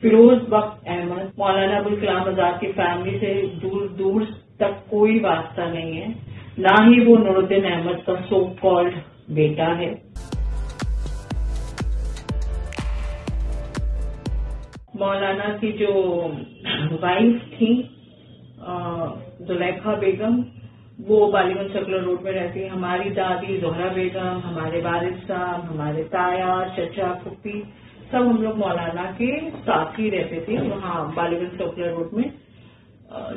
फिरोज बख्श अहमद मौलाना अबुल कलाम आजाद की फैमिली से दूर दूर तक कोई वास्ता नहीं है, ना ही वो नूरुद्दीन अहमद का सो कॉल्ड बेटा है। मौलाना की जो वाइफ थी जुलेखा बेगम, वो बालीगंज सर्कुलर रोड में रहती है। हमारी दादी जोहरा बेगम, हमारे वालिद साहब, हमारे ताया, चचा, फुप्पी सब हम लोग मौलाना के साथ ही रहते थे वहाँ बालीगंज सर्कुलर रोड में।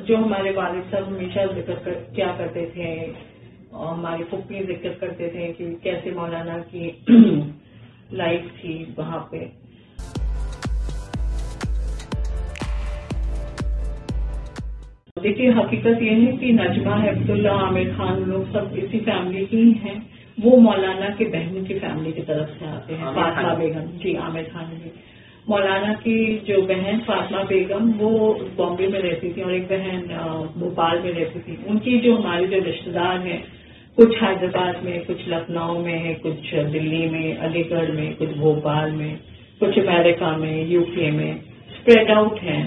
जो हमारे वालिद साहब हमेशा जिक्र क्या करते थे और हमारी फुप्पी जिक्र करते थे कि कैसे मौलाना की लाइफ थी वहाँ पे। देखिए, हकीकत ये है कि नजमा, हिफ्जुल्लाह, आमिर खान लोग सब इसी फैमिली की ही हैं। वो मौलाना के बहन की फैमिली की तरफ से आते हैं। फातिमा बेगम जी, आमिर खान जी। मौलाना की जो बहन फातिमा बेगम वो बॉम्बे में रहती थी और एक बहन भोपाल में रहती थी। उनकी जो हमारे जो रिश्तेदार हैं, कुछ हैदराबाद में, कुछ लखनऊ में, कुछ दिल्ली में, अलीगढ़ में, कुछ भोपाल में, कुछ अमेरिका में, यूके में स्प्रेड आउट हैं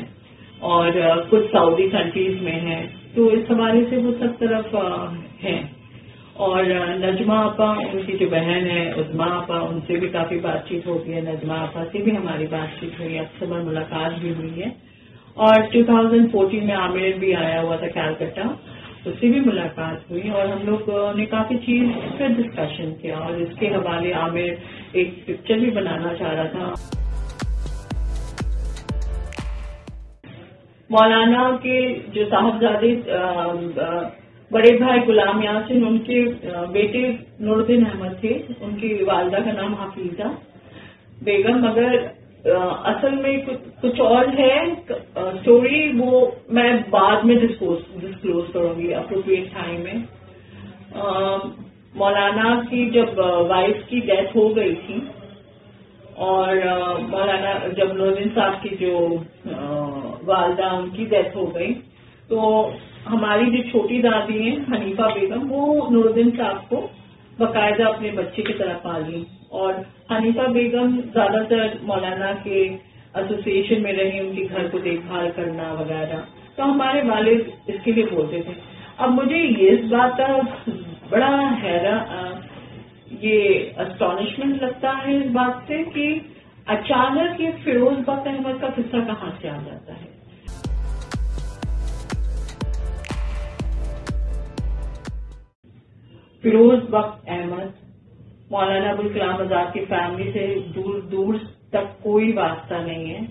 और कुछ सऊदी कंट्रीज में हैं। तो इस हवाले से वो सब तरफ हैं। और नजमा आपा, उनकी जो बहन है उस्मा आपा, उनसे भी काफी बातचीत होती है। नजमा आपा से भी हमारी बातचीत हुई, अक्सर मुलाकात भी हुई है। और 2014 में आमिर भी आया हुआ था कैलकटा, उससे भी मुलाकात हुई और हम लोग ने काफी चीज फिर डिस्कशन किया। और इसके हवाले आमिर एक पिक्चर भी बनाना चाह रहा था। मौलाना के जो साहबजादे बड़े भाई गुलाम यासिन, उनके बेटे नूरुद्दीन अहमद थे। उनकी वालदा का नाम हफीजा बेगम, मगर असल में कुछ और है स्टोरी, वो मैं बाद में डिस्क्लोज करूंगी अप्रोप्रिएट टाइम में। मौलाना की जब वाइफ की डेथ हो गई थी और मौलाना जब नूरुद्दीन साहब की जो वालदा उनकी डेथ हो गई, तो हमारी जो छोटी दादी हैं हनीफा बेगम, वो नूरुद्दीन साहब को बाकायदा अपने बच्चे की तरह पाली। और हनीफा बेगम ज्यादातर मौलाना के एसोसिएशन में रही, उनके घर को देखभाल करना वगैरह। तो हमारे वालिद इसके लिए बोलते थे। अब मुझे ये इस बात का बड़ा ये एस्टॉनिशमेंट लगता है इस बात से कि अचानक ये फिरोज बख्श अहमद का किस्सा कहाँ से आ जाता है। फिरोज बख्श अहमद मौलाना अबुल कलाम आजाद की फैमिली से दूर दूर तक कोई वास्ता नहीं है,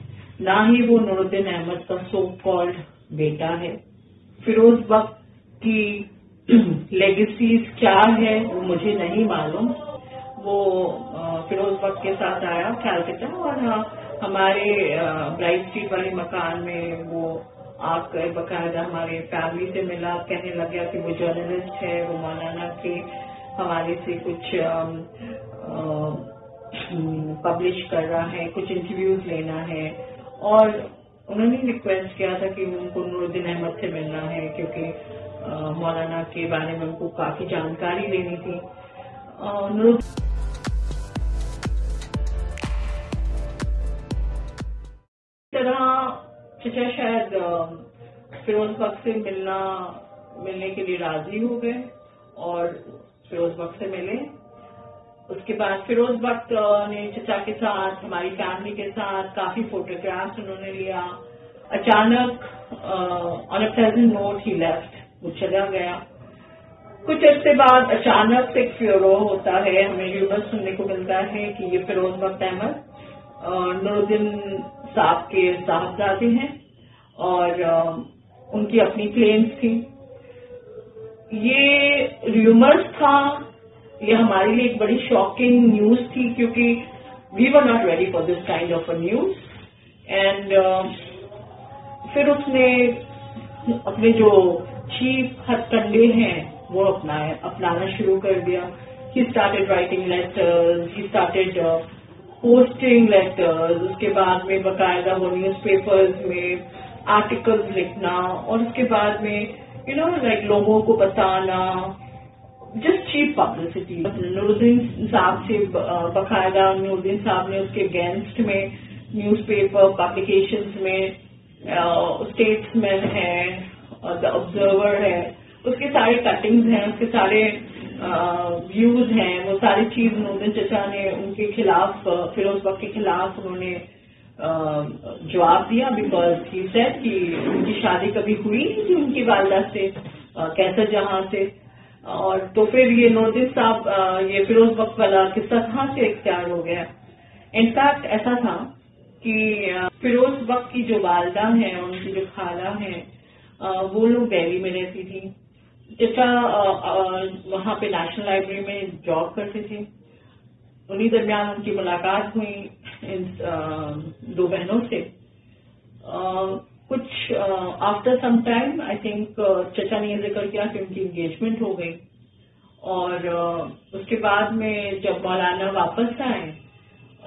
ना ही वो नूरुद्दीन अहमद का सो कॉल्ड बेटा है। फिरोज बख्श की लेगेसीज क्या है वो मुझे नहीं मालूम। वो फिरोज बख्श के साथ आया कैलकटा और हमारे ब्राइट स्ट्रीट वाले मकान में वो आकर बाकायदा हमारे फैमिली से मिला, कहने लग गया कि वो जर्नलिस्ट है, वो मौलाना के हवाले से कुछ पब्लिश कर रहा है, कुछ इंटरव्यूज लेना है। और उन्होंने रिक्वेस्ट किया था कि उनको नूरुद्दीन अहमद से मिलना है क्योंकि मौलाना के बारे में उनको काफी जानकारी लेनी थी। तरह चचा शायद फिरोज बख्श से मिलने के लिए राजी हो गए और फिरोज बख्श से मिले। उसके बाद फिरोज बख्श ने चचा के साथ, हमारी फैमिली के साथ काफी फोटोग्राफ्स उन्होंने लिया। अचानक on a pleasant note he left, वो चला गया। कुछ अर्से बाद अचानक से एक फ्योरो होता है, हमें र्यूमर्स सुनने को मिलता है कि ये फिरोज बख्श अहमद नूरुद्दीन साहब के साहबजादे हैं और उनकी अपनी क्लेम्स थी। ये र्यूमर्स था, ये हमारे लिए एक बड़ी शॉकिंग न्यूज थी क्योंकि we were not ready for this kind of a news. And फिर उसने अपने जो चीफ हथकंडे हैं वो अपनाना शुरू कर दिया। He started writing letters, he started posting letters, उसके बाद में बाकायदा वो न्यूज़पेपर्स में आर्टिकल्स लिखना और उसके बाद में लाइक लोगों को बताना, जस्ट चीप पब्लिसिटी। नूरुद्दीन साहब से बाकायदा नूरुद्दीन साहब ने उसके अगेंस्ट में نیوز پیپر پبلیکیشنز میں، اسٹیٹس مین ہے، دا آبزرور ہے، اس کے سارے کٹنگز ہیں، اس کے سارے ویوز ہیں، وہ ساری چیز نوردن چچا نے ان کے خلاف، فیروز بخش کے خلاف انہوں نے جواب دیا، بیکاز ہی سیڈ کہ ان کی شادی کبھی ہوئی نہیں تھی ان کی والدہ سے، کیسر جہاں سے، اور تو پھر یہ نوردن صاحب یہ فیروز بخش والا قصہ کہاں سے اختیار ہو گیا. انفیکٹ ایسا تھا کہ فیروز بخش کی جو والدہ ہیں، ان کی جو خالہ ہیں، وہ لوگ دہلی میں رہتی تھی. چچا وہاں پہ نیشنل لائبریری میں جاب کرتے تھے. انہی درمیان ان کی ملاقات ہوئی ان دو بہنوں سے. کچھ after some time I think چچا نے یہ ذکر کیا کہ ان کی انگیجمنٹ ہو گئی، اور اس کے بعد میں جب مولانا واپس آئے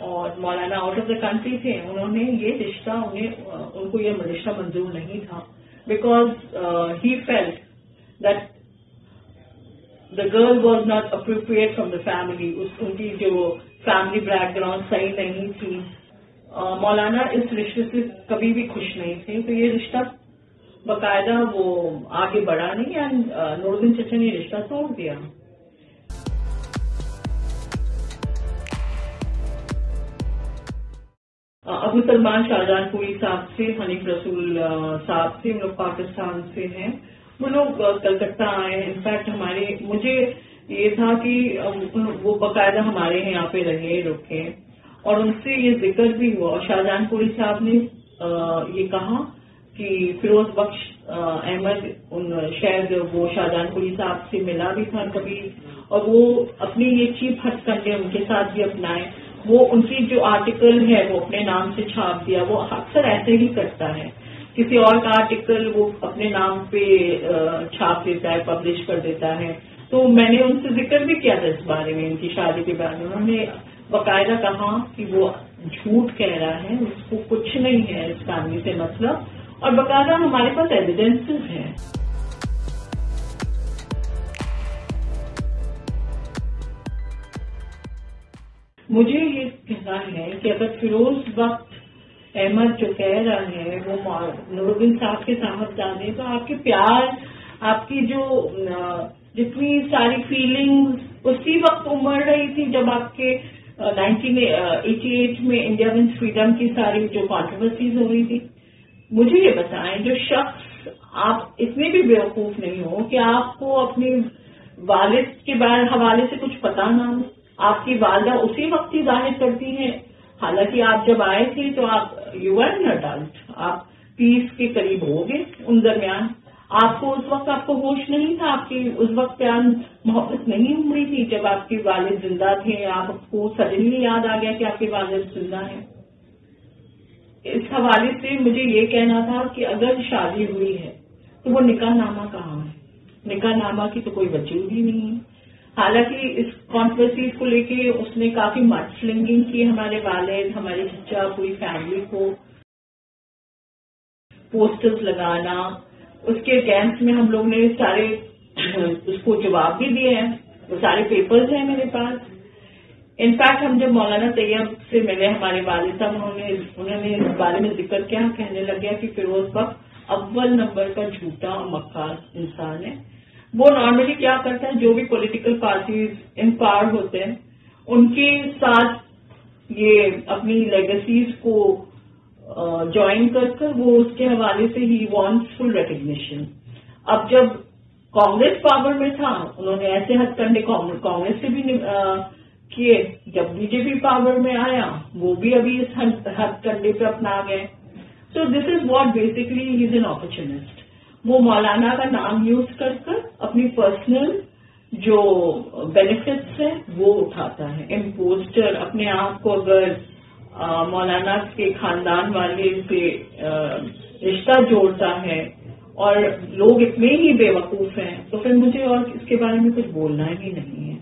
اور مولانا آؤٹ آف دا کنٹری تھے، انہوں نے یہ رشتہ ان کو یہ رشتہ منظور نہیں تھا، because he felt that the girl was not appropriate from the family. ان کی جو فیملی بیک گراؤنڈ صحیح نہیں تھی. مولانا اس رشتے سے کبھی بھی خوش نہیں تھے، تو یہ رشتہ باقاعدہ وہ آگے بڑھا نہیں، اینڈ نوردن چچا نے رشتہ توڑ دیا. ابو سلمان شاہجہاں پوری صاحب سے، حنیف رسول صاحب سے، ہم لوگ پاکستان سے ہیں. وہ لوگ کلکتہ آئے. انفیکٹ مجھے یہ تھا کہ وہ باقاعدہ ہمارے یہاں پہ رکے، اور ان سے یہ ذکر بھی ہوا. اور شاہجہاں پوری صاحب نے یہ کہا کہ فیروز بخش احمد شاید وہ شاہجہاں پوری صاحب سے ملا بھی تھا کبھی، اور وہ اپنی یہ چیپ ہٹ کر کے ان کے ساتھ بھی اپنائے. وہ ان کی جو آرٹیکل ہے وہ اپنے نام سے چھاپ دیا. وہ اکثر ایسے ہی کرتا ہے، کسی اور کا آرٹیکل وہ اپنے نام پہ چھاپ دیتا ہے، پبلش کر دیتا ہے. تو میں نے ان سے ذکر بھی کیا تھا اس بارے میں، ان کی شادی کے بارے میں. انہوں نے باقاعدہ کہا کہ وہ جھوٹ کہہ رہا ہے، اس کو کچھ نہیں ہے اس فیملی سے مطلب، اور باقاعدہ ہمارے پاس ایویڈینسز ہیں. مجھے یہ کہنا ہے کہ اگر فیروز بخش احمد جو کہہ رہا ہے وہ نوردن صاحب کے صاحبزادے، تو آپ کے پیار، آپ کی جو جتنی ساری فیلنگز اسی وقت امڑ رہی تھی جب آپ کے 1988 میں انڈیا ونز فریڈم کی ساری جو کانٹروورسیز ہو رہی تھی. مجھے یہ بتائیں، جو شخص آپ اتنے بھی بیوقوف نہیں ہو کہ آپ کو اپنے والد کے حوالے سے کچھ پتا نہ ہو، آپ کی والدہ اسی وقت ہی ظاہر کرتی ہیں، حالانکہ آپ جب آئے تھے تو آپ یو آر این اڈلٹ، آپ 30 کے قریب ہو گئے. ان درمیان آپ کو اس وقت آپ کو ہوش نہیں تھا، آپ کی اس وقت پیار محبت نہیں امڑی تھی. جب آپ کے والد زندہ تھے آپ کو سڈنلی یاد آ گیا کہ آپ کے والد زندہ ہیں. اس حوالے سے مجھے یہ کہنا تھا کہ اگر شادی ہوئی ہے تو وہ نکاح نامہ کہاں ہے؟ نکاح نامہ کی تو کوئی وجود ہی نہیں ہے. حالانکہ اس کانٹروورسیز کو لے کے اس نے کافی مڈ سلنگنگ کی، ہمارے والد، ہمارے چچا، پوری فیملی کو پوسٹرز لگانا. اس کے اگینسٹ میں ہم لوگ نے سارے اس کو جواب بھی دیے ہیں، وہ سارے پیپرز ہیں میرے پاس. انفیکٹ ہم جب مولانا طیب سے ملے ہمارے والد صاحب، انہوں نے اس بارے میں ذکر کیا، کہنے لگا کہ فیروز بخش اول نمبر کا جھوٹا اور مکار انسان ہے. وہ نارملی کیا کرتا ہے، جو بھی پولیٹیکل پارٹیز ان پاور ہوتے ہیں ان کے ساتھ یہ اپنی لیگیسیز کو جوائن کر وہ اس کے حوالے سے ہی وانٹس فل ریکگنیشن. اب جب کانگریس پاور میں تھا انہوں نے ایسے ہتھ کنڈے کانگریس سے بھی کیے، جب بی جے پی پاور میں آیا وہ بھی ابھی اس ہتھ کنڈے پہ اپنا گئے. So this is what basically he is an opportunist. وہ مولانا کا نام یوز کر اپنی پرسنل جو بینیفٹس ہیں وہ اٹھاتا ہے. امپوسٹر اپنے آپ کو اگر مولانا کے خاندان والے سے رشتہ جوڑتا ہے اور لوگ اتنے ہی بے وقوف ہیں تو پھر مجھے اور اس کے بارے میں کچھ بولنا ہی نہیں ہے.